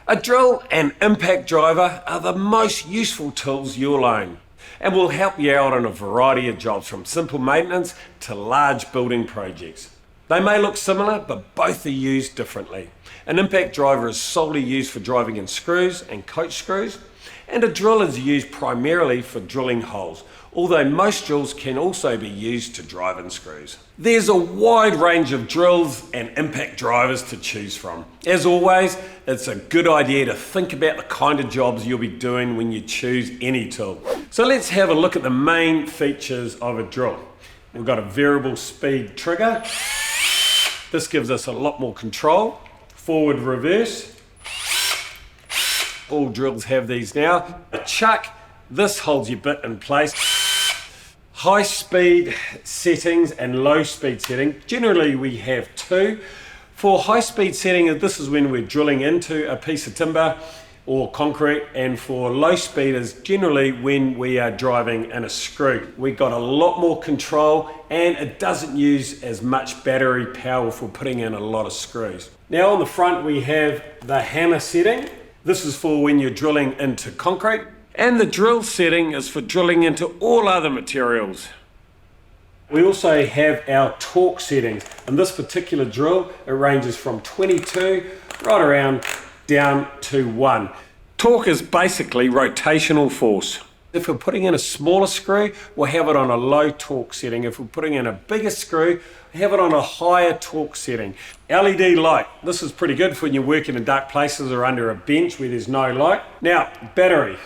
A drill and impact driver are the most useful tools you'll own and will help you out on a variety of jobs from simple maintenance to large building projects. They may look similar, but both are used differently. An impact driver is solely used for driving in screws and coach screws, and a drill is used primarily for drilling holes, although most drills can also be used to drive in screws. There's a wide range of drills and impact drivers to choose from. As always, it's a good idea to think about the kind of jobs you'll be doing when you choose any tool. So let's have a look at the main features of a drill. We've got a variable speed trigger. This gives us a lot more control. Forward, reverse. All drills have these now. A chuck, this holds your bit in place. High speed settings and low speed setting. Generally we have two. For high speed setting, this is when we're drilling into a piece of timber or concrete, and for low speed is generally when we are driving in a screw. We've got a lot more control and it doesn't use as much battery power for putting in a lot of screws. Now on the front we have the hammer setting. This is for when you're drilling into concrete, and the drill setting is for drilling into all other materials. We also have our torque settings. In this particular drill, it ranges from 22 right around down to 1. Torque is basically rotational force. If we're putting in a smaller screw, we'll have it on a low torque setting. If we're putting in a bigger screw, we'll have it on a higher torque setting. LED light, this is pretty good for when you're working in dark places or under a bench where there's no light. Now, battery.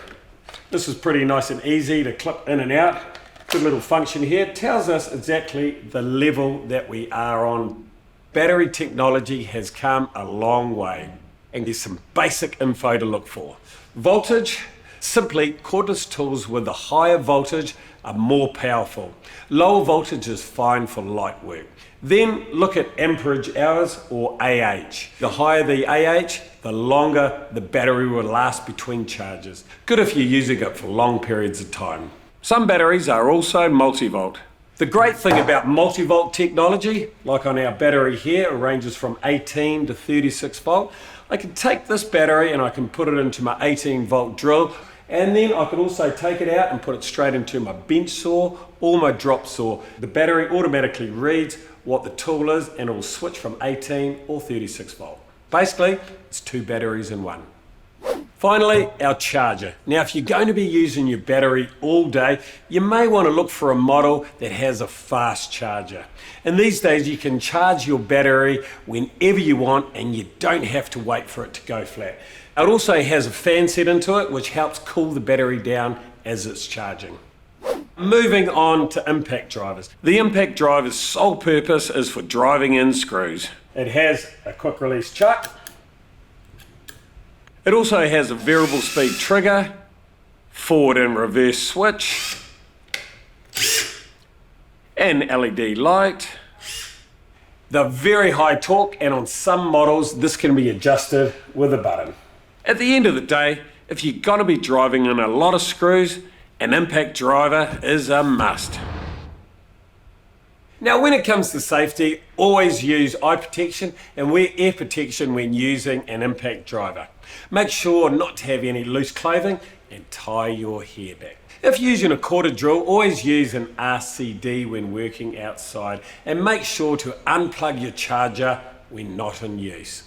This is pretty nice and easy to clip in and out. Good little function here. It tells us exactly the level that we are on. Battery technology has come a long way, and there's some basic info to look for. Voltage. Simply, cordless tools with a higher voltage are more powerful. Lower voltage is fine for light work. Then look at amperage hours, or AH. The higher the AH, the longer the battery will last between charges. Good if you're using it for long periods of time. Some batteries are also multi-volt. The great thing about multi-volt technology, like on our battery here, it ranges from 18 to 36 volt. I can take this battery and I can put it into my 18 volt drill, and then I can also take it out and put it straight into my bench saw or my drop saw. The battery automatically reads what the tool is and it will switch from 18 or 36 volt. Basically, it's two batteries in one. Finally, our charger. Now, if you're going to be using your battery all day, you may want to look for a model that has a fast charger. And these days, you can charge your battery whenever you want and you don't have to wait for it to go flat. It also has a fan set into it, which helps cool the battery down as it's charging. Moving on to impact drivers. The impact driver's sole purpose is for driving in screws. It has a quick release chuck. It also has a variable speed trigger, forward and reverse switch, an LED light, the very high torque, and on some models this can be adjusted with a button. At the end of the day, if you're going to be driving in a lot of screws, an impact driver is a must. Now, when it comes to safety, always use eye protection and wear ear protection when using an impact driver. Make sure not to have any loose clothing and tie your hair back. If using a quarter drill, always use an RCD when working outside, and make sure to unplug your charger when not in use.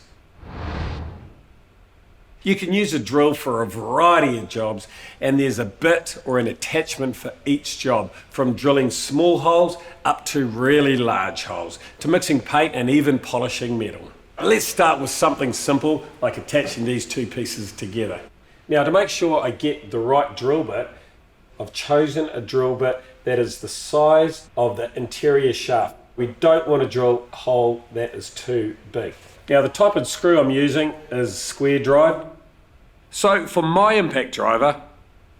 You can use a drill for a variety of jobs, and there's a bit or an attachment for each job, from drilling small holes up to really large holes, to mixing paint and even polishing metal. Let's start with something simple like attaching these two pieces together. Now, to make sure I get the right drill bit, I've chosen a drill bit that is the size of the interior shaft. We don't want to drill a hole that is too big. Now, the type of screw I'm using is square drive. So for my impact driver,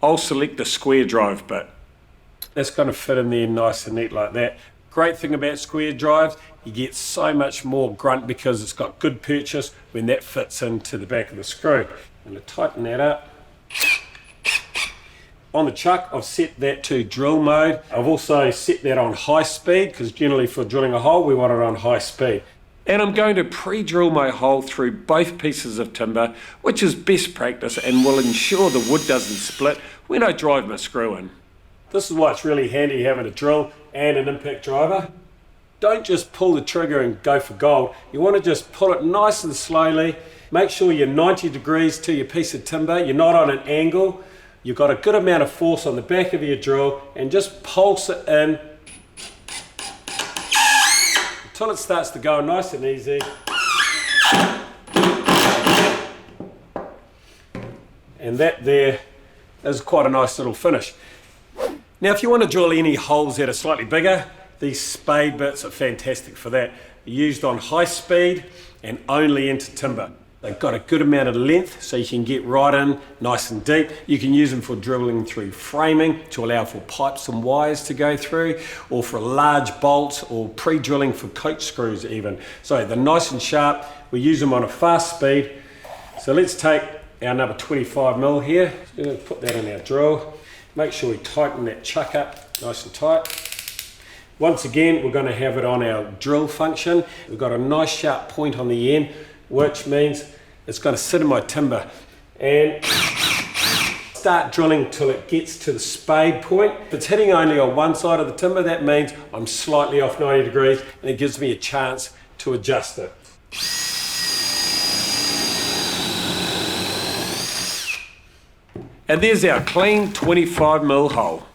I'll select the square drive bit. That's going to fit in there nice and neat like that. Great thing about square drives, you get so much more grunt because it's got good purchase when that fits into the back of the screw. I'm going to tighten that up. On the chuck, I've set that to drill mode. I've also set that on high speed because generally for drilling a hole, we want it on high speed. And I'm going to pre-drill my hole through both pieces of timber, which is best practice and will ensure the wood doesn't split when I drive my screw in. This is why it's really handy having a drill and an impact driver. Don't just pull the trigger and go for gold. You want to just pull it nice and slowly. Make sure you're 90 degrees to your piece of timber. You're not on an angle. You've got a good amount of force on the back of your drill, and just pulse it in until it starts to go nice and easy. And that there is quite a nice little finish. Now if you want to drill any holes that are slightly bigger, these spade bits are fantastic for that. They're used on high speed and only into timber. They've got a good amount of length so you can get right in nice and deep. You can use them for drilling through framing to allow for pipes and wires to go through, or for large bolts, or pre-drilling for coach screws even. So they're nice and sharp. We use them on a fast speed. So let's take our number 25mm here. We're going to put that in our drill. Make sure we tighten that chuck up nice and tight. Once again, we're going to have it on our drill function. We've got a nice sharp point on the end, which means it's going to sit in my timber, and start drilling till it gets to the spade point. If it's hitting only on one side of the timber, that means I'm slightly off 90 degrees, and it gives me a chance to adjust it. And there's our clean 25mm hole.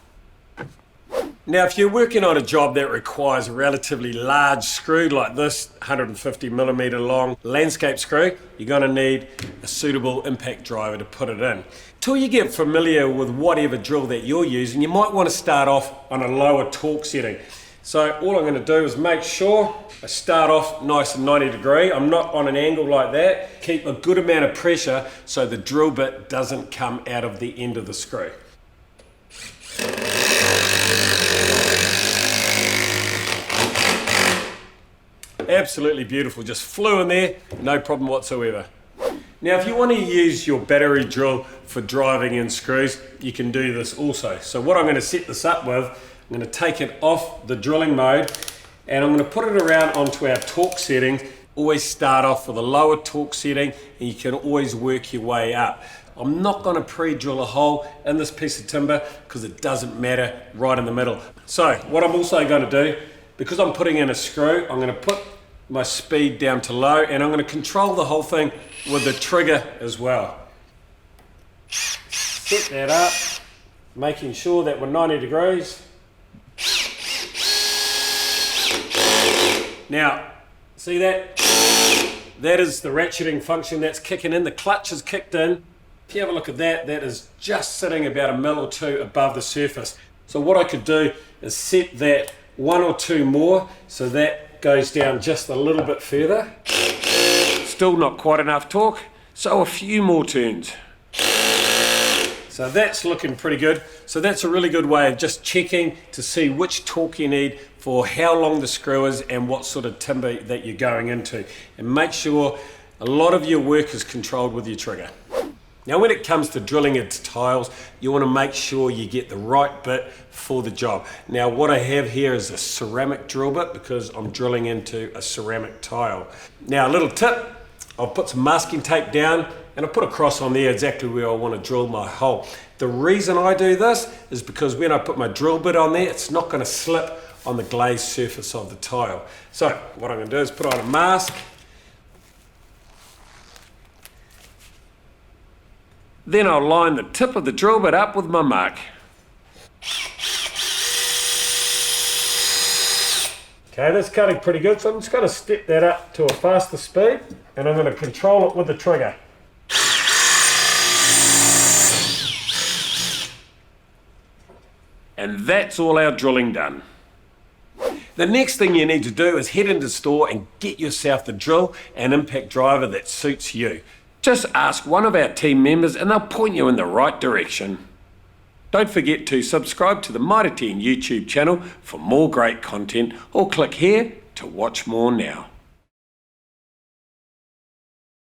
Now if you're working on a job that requires a relatively large screw like this 150mm long landscape screw, you're going to need a suitable impact driver to put it in. Till you get familiar with whatever drill that you're using, you might want to start off on a lower torque setting. So all I'm going to do is make sure I start off nice and 90 degree. I'm not on an angle like that. Keep a good amount of pressure so the drill bit doesn't come out of the end of the screw. Absolutely beautiful, just flew in there, no problem whatsoever. Now if you want to use your battery drill for driving in screws, you can do this also. So what I'm going to set this up with, I'm going to take it off the drilling mode, and I'm going to put it around onto our torque settings. Always start off with a lower torque setting, and you can always work your way up. I'm not going to pre-drill a hole in this piece of timber because it doesn't matter right in the middle. So what I'm also going to do, because I'm putting in a screw, I'm going to put my speed down to low, and I'm going to control the whole thing with the trigger as well. Set that up, making sure that we're 90 degrees. Now, see that? That is the ratcheting function that's kicking in. The clutch is kicked in. If you have a look at that, that is just sitting about a mil or two above the surface. So what I could do is set that 1 or 2 more, so that goes down just a little bit further. Still not quite enough torque, so a few more turns. So that's looking pretty good. So that's a really good way of just checking to see which torque you need for how long the screw is and what sort of timber that you're going into. And make sure a lot of your work is controlled with your trigger. Now when it comes to drilling into tiles, you want to make sure you get the right bit for the job. Now what I have here is a ceramic drill bit because I'm drilling into a ceramic tile. Now a little tip, I'll put some masking tape down and I'll put a cross on there exactly where I want to drill my hole. The reason I do this is because when I put my drill bit on there, it's not going to slip on the glazed surface of the tile. So what I'm going to do is put on a mask. Then I'll line the tip of the drill bit up with my mark. Okay, that's cutting pretty good, so I'm just going to step that up to a faster speed, and I'm going to control it with the trigger. And that's all our drilling done. The next thing you need to do is head into the store and get yourself the drill and impact driver that suits you. Just ask one of our team members and they'll point you in the right direction. Don't forget to subscribe to the Mitre YouTube channel for more great content, or click here to watch more now.